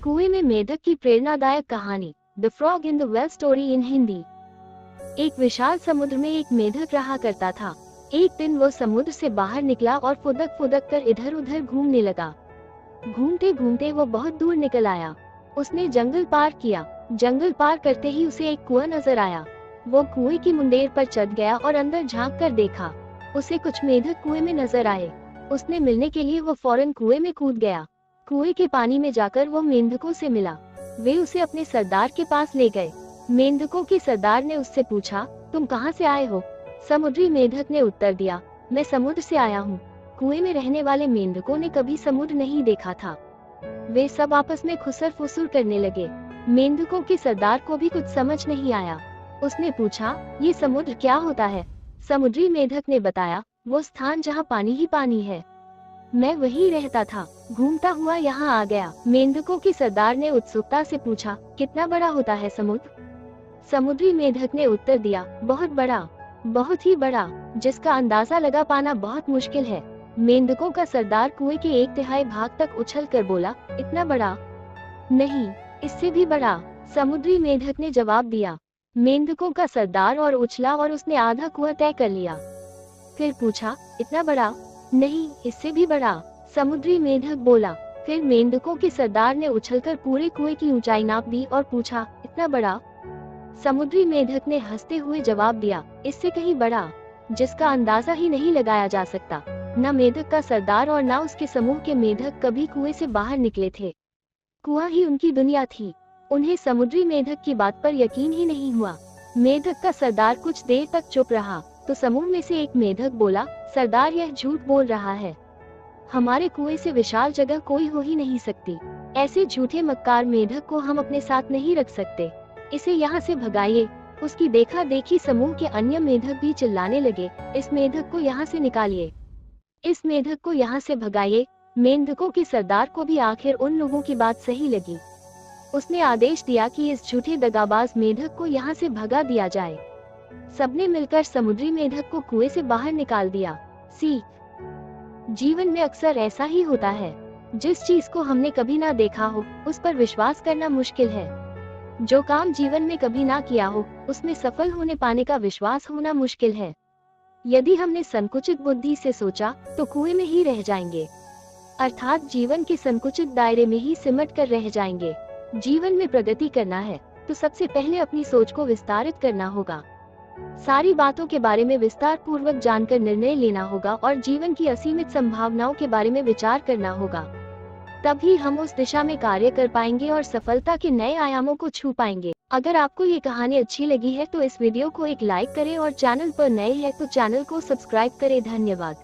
कुएं में मेढक की प्रेरणादायक कहानी, the frog in the well story in Hindi. एक विशाल समुद्र में एक मेढक रहा करता था। एक दिन वो समुद्र से बाहर निकला और फुदक फुदक कर इधर उधर घूमने लगा। घूमते घूमते वो बहुत दूर निकल आया। उसने जंगल पार किया। जंगल पार करते ही उसे एक कुआं नजर आया। वो कुएं की मुंडेर पर चढ़ गया और अंदर झांक कर देखा। उसे कुछ मेढक कुएं में नजर आए। उसने मिलने के लिए वो फौरन कुएं में कूद गया। कुएं के पानी में जाकर वो मेंढकों से मिला। वे उसे अपने सरदार के पास ले गए। मेंढकों के सरदार ने उससे पूछा, तुम कहाँ से आए हो? समुद्री मेढक ने उत्तर दिया, मैं समुद्र से आया हूँ। कुएं में रहने वाले मेंढकों ने कभी समुद्र नहीं देखा था। वे सब आपस में खुसर फुसुर करने लगे। मेंढकों के सरदार को भी कुछ समझ नहीं आया। उसने पूछा, ये समुद्र क्या होता है? समुद्री मेढक ने बताया, वो स्थान जहाँ पानी ही पानी है। मैं वहीं रहता था, घूमता हुआ यहाँ आ गया। मेंढकों के सरदार ने उत्सुकता से पूछा, कितना बड़ा होता है समुद्र? समुद्री मेढक ने उत्तर दिया, बहुत बड़ा, बहुत ही बड़ा, जिसका अंदाजा लगा पाना बहुत मुश्किल है। मेंढकों का सरदार कुएं के 1/3 भाग तक उछल कर बोला, इतना बड़ा? नहीं, इससे भी बड़ा, समुद्री मेढक ने जवाब दिया। मेंढकों का सरदार और उछला और उसने आधा कुआं तय कर लिया। फिर पूछा, इतना बड़ा? नहीं, इससे भी बड़ा, समुद्री मेढक बोला। फिर मेंढकों के सरदार ने उछलकर पूरे कुएं की ऊंचाई नाप दी और पूछा, इतना बड़ा? समुद्री मेढक ने हंसते हुए जवाब दिया, इससे कहीं बड़ा, जिसका अंदाजा ही नहीं लगाया जा सकता। न मेढक का सरदार और न उसके समूह के मेढक कभी कुएं से बाहर निकले थे। कुआं ही उनकी दुनिया थी। उन्हें समुद्री मेढक की बात पर यकीन ही नहीं हुआ। मेढक का सरदार कुछ देर तक चुप रहा, तो समूह में से एक मेढक बोला, सरदार यह झूठ बोल रहा है। हमारे कुएं से विशाल जगह कोई हो ही नहीं सकती। ऐसे झूठे मक्कार मेढक को हम अपने साथ नहीं रख सकते। इसे यहाँ से भगाइए। उसकी देखा देखी समूह के अन्य मेढक भी चिल्लाने लगे, इस मेढक को यहाँ से निकालिए, इस मेढक को यहाँ से भगाइए। मेंढकों के सरदार को भी आखिर उन लोगों की बात सही लगी। उसने आदेश दिया कि इस झूठे दगाबाज मेढक को यहाँ से भगा दिया जाए। सबने मिलकर समुद्री मेढक को कुएं से बाहर निकाल दिया। सीख, जीवन में अक्सर ऐसा ही होता है। जिस चीज को हमने कभी ना देखा हो, उस पर विश्वास करना मुश्किल है। जो काम जीवन में कभी ना किया हो, उसमें सफल होने पाने का विश्वास होना मुश्किल है। यदि हमने संकुचित बुद्धि से सोचा, तो कुएं में ही रह जाएंगे, अर्थात जीवन के संकुचित दायरे में ही सिमट कर रह जाएंगे। जीवन में प्रगति करना है, तो सबसे पहले अपनी सोच को विस्तारित करना होगा। सारी बातों के बारे में विस्तार पूर्वक जानकर निर्णय लेना होगा और जीवन की असीमित संभावनाओं के बारे में विचार करना होगा। तभी हम उस दिशा में कार्य कर पाएंगे और सफलता के नए आयामों को छू पाएंगे। अगर आपको ये कहानी अच्छी लगी है तो इस वीडियो को एक लाइक करें और चैनल पर नए हैं तो चैनल को सब्सक्राइब करें। धन्यवाद।